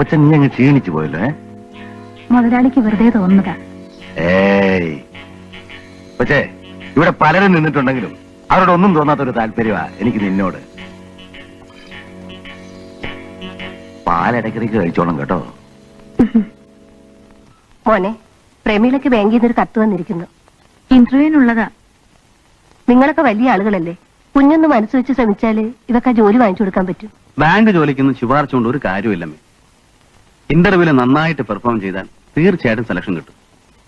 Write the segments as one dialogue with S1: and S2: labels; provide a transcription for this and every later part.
S1: കൊച്ചൻ നീ അങ്ങ് ക്ഷീണിച്ചു പോയല്ലോ.
S2: മുതലാളിക്ക് വെറുതെ തോന്നുന്നതാ.
S1: ഏയ് പക്ഷേ ഇവിടെ പലരും നിന്നിട്ടുണ്ടെങ്കിലും അവരോട് ഒന്നും തോന്നാത്തൊരു താല്പര്യമാ എനിക്ക് നിന്നോട്. പാലിടയ്ക്കിടയ്ക്ക് കഴിച്ചോണം കേട്ടോ.
S2: മോനെ, പ്രമീളയ്ക്ക് ബാങ്കിൽ നിന്നൊരു കത്ത് വന്നിരിക്കുന്നു. ഇന്റർവ്യൂവിനുള്ളതാ. നിങ്ങളൊക്കെ വലിയ ആളുകളല്ലേ, കുഞ്ഞൊന്ന് മനസ്സ് വെച്ച് ശ്രമിച്ചാല് ഇതൊക്കെ ജോലി വാങ്ങിച്ചു കൊടുക്കാൻ പറ്റും.
S3: ബാങ്ക് ജോലിക്കൊന്നും ശുപാർശ കൊണ്ട് ഒരു കാര്യമില്ലമ്മേ. ഇന്റർവ്യൂവിൽ നന്നായിട്ട് പെർഫോം ചെയ്താൽ തീർച്ചയായിട്ടും സെലക്ഷൻ കിട്ടും.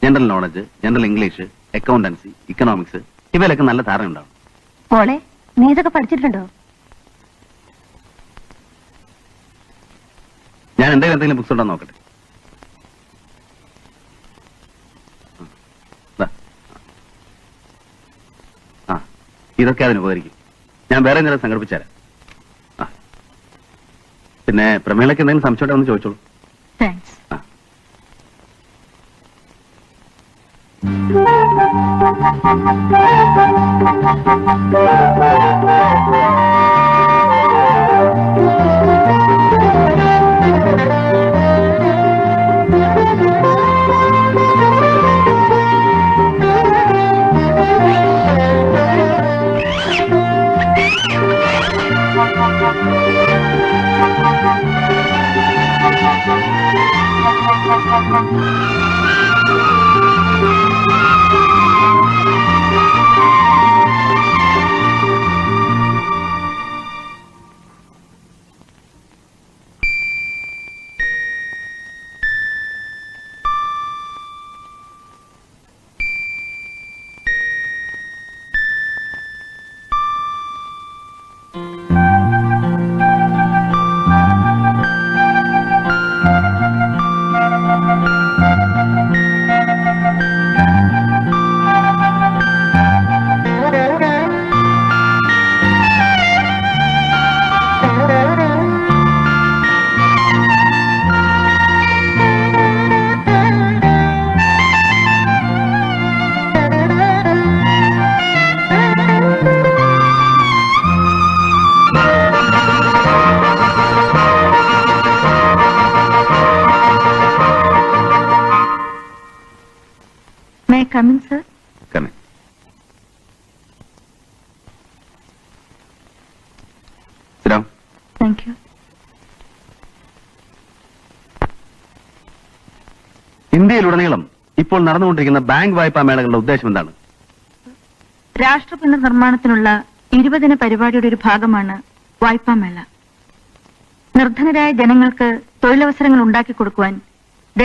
S3: General knowledge, general English, accountancy, economics ഇവയിലൊക്കെ നല്ല ധാരണ ഉണ്ടാവും.
S2: മോളെ, നീ ഇതൊക്കെ പഠിച്ചിട്ടുണ്ടോ?
S3: ഞാൻ എന്തെങ്കിലും ബുക്സ് ഉണ്ടോ നോക്കട്ടെ. ആ, ഇതൊക്കെ അതിന് ഉപകരിക്കും. ഞാൻ വേറെ എന്തെങ്കിലും സംഘടിപ്പിച്ചുതരാം. പിന്നെ പ്രമേളയ്ക്ക് എന്തെങ്കിലും സംശയം ഒന്ന് ചോദിച്ചോളൂ.
S2: Thanks. Come in, sir.
S3: Come in. Sit down.
S2: Thank you.
S3: ഇന്ത്യയിലുടനീളം ഇപ്പോൾ നടന്നുകൊണ്ടിരിക്കുന്ന ബാങ്ക് വായ്പാ മേളകളുടെ ഉദ്ദേശം എന്താണ്?
S2: രാഷ്ട്ര പുനർനിർമ്മാണത്തിനുള്ള 20 ദിന പരിപാടിയുടെ ഒരു ഭാഗമാണ് വായ്പാ മേള. നിർധനരായ ജനങ്ങൾക്ക് തൊഴിലവസരങ്ങൾ ഉണ്ടാക്കി കൊടുക്കുവാൻ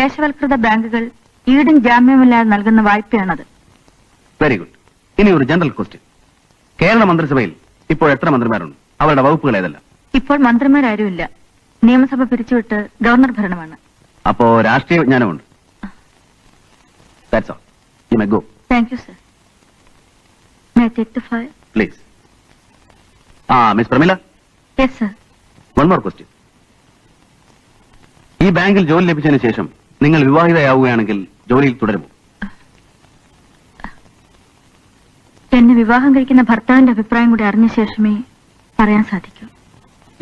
S2: ദേശവൽകൃത ബാങ്കുകൾ ഈടും ജാമ്യമില്ലാതെ നൽകുന്ന വായ്പയാണത്.
S3: Very good. ഇനി ഒരു ജനറൽ ക്വസ്റ്റ്യൻ. കേരള മന്ത്രിസഭയിൽ ഇപ്പോൾ എത്ര മന്ത്രിമാരുണ്ട്? അവരുടെ വകുപ്പുകൾ ഏതെല്ലാം?
S2: ഇപ്പോൾ മന്ത്രിമാരാരുമില്ല. നിയമസഭ പിരിച്ചുവിട്ട് ഗവർണർ ഭരണമാണ്.
S3: അപ്പോ രാഷ്ട്രീയ വിജ്ഞാനമുണ്ട്. That's all. You may go.
S2: Thank you, sir. May I take the file?
S3: Please. Miss Pramila?
S2: Yes, sir.
S3: One more question. ഈ ബാങ്കിൽ ജോലി ലഭിച്ചതിന് ശേഷം നിങ്ങൾ വിവാഹിതയാവുകയാണെങ്കിൽ ജോലിയിൽ തുടരുമോ?
S2: എന്നെ വിവാഹം കഴിക്കുന്ന ഭർത്താവിന്റെ അഭിപ്രായം കൂടി അറിഞ്ഞ ശേഷമേ പറയാൻ സാധിക്കൂ.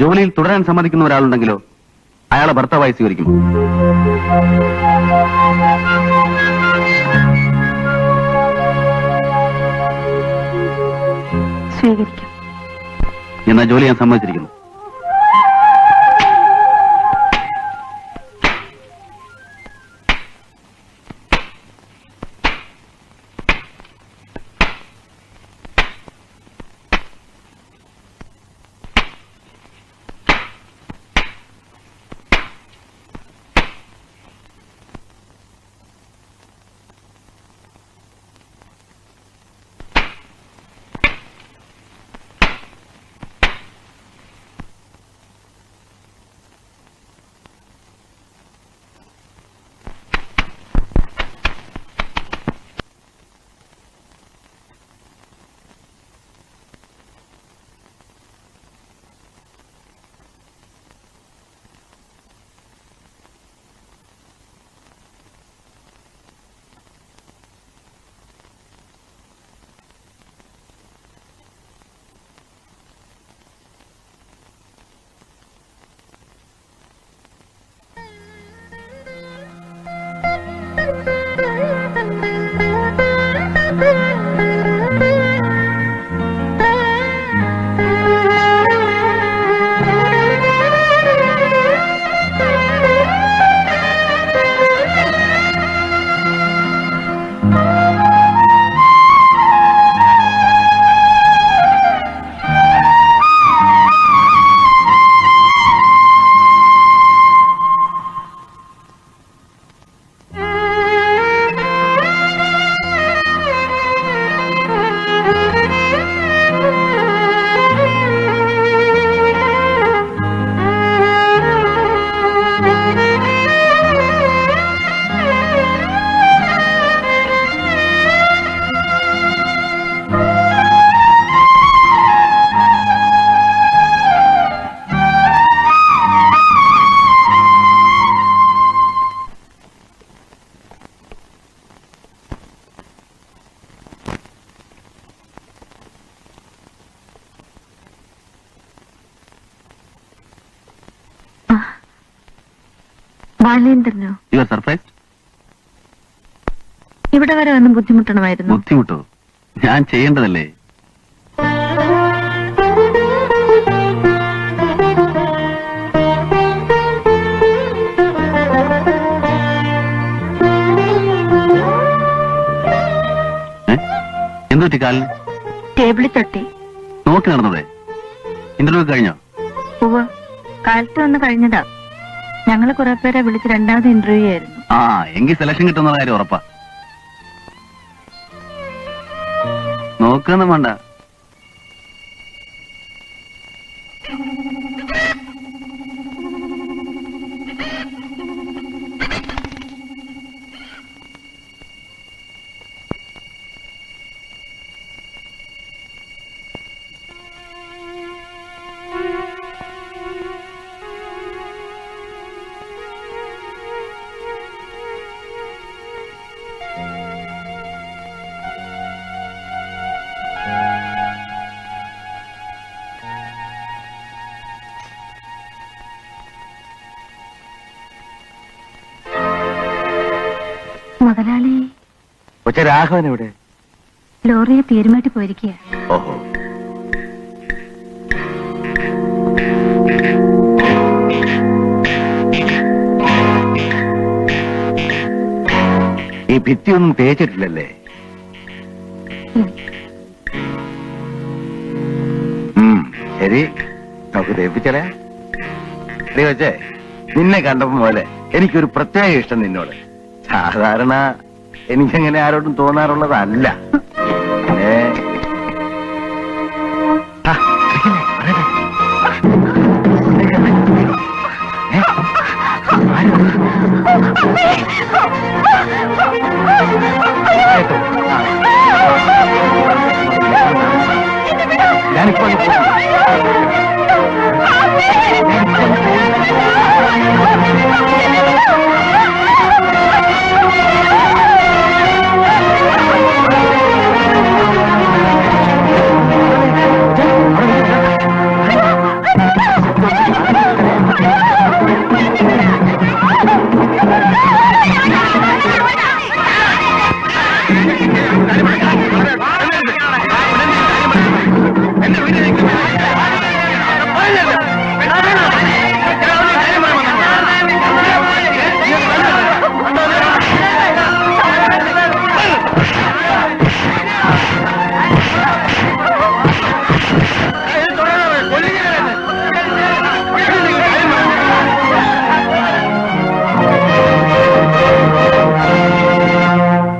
S3: ജോലിയിൽ തുടരാൻ സമ്മതിക്കുന്ന ഒരാളുണ്ടെങ്കിലോ അയാളെ ഭർത്താവായി സ്വീകരിക്കുമോ?
S2: സ്വീകരിക്കും.
S3: എന്നാ ജോലി ഞാൻ സമ്മതിച്ചിരിക്കുന്നു.
S4: ബാലേന്ദ്രനോ?
S3: You are surprised?
S4: ഇവിടെ വരെ വന്ന് ബുദ്ധിമുട്ടണമായിരുന്നു.
S3: ബുദ്ധിമുട്ടോ? ഞാൻ ചെയ്യേണ്ടതല്ലേ? എന്തു പറ്റി കാലിന്?
S4: ടേബിളിൽ തട്ടി.
S3: നോക്കി നടന്നതേ? ഇന്റർവ്യൂ കഴിഞ്ഞോ?
S4: ഉവ്വ്, കാലത്ത് വന്ന് കഴിഞ്ഞതാ. ഞങ്ങള് കുറെ പേരെ വിളിച്ച് രണ്ടാമത് ഇന്റർവ്യൂ ആയിരുന്നു.
S3: ആ, എങ്കിൽ സെലക്ഷൻ കിട്ടുന്ന കാര്യം ഉറപ്പാ. നോക്കൊന്നും വേണ്ട.
S4: മുതലാളി
S1: കൊച്ചെ രാഘവൻ എവിടെ?
S4: ലോറിയെ തീരുമാറ്റി പോയിരിക്കുക.
S1: ഓഹോ. ഈ ഭിത്തിയൊന്നും തേച്ചിട്ടില്ലല്ലേ? ശരി, നമുക്ക് തേപ്പിച്ചല്ലേ. വെച്ചേ, നിന്നെ കണ്ടപ്പോ പോലെ എനിക്കൊരു പ്രത്യേക ഇഷ്ടം നിന്നോട്. സാധാരണ എനിക്കങ്ങനെ ആരോടും തോന്നാറുള്ളതല്ല.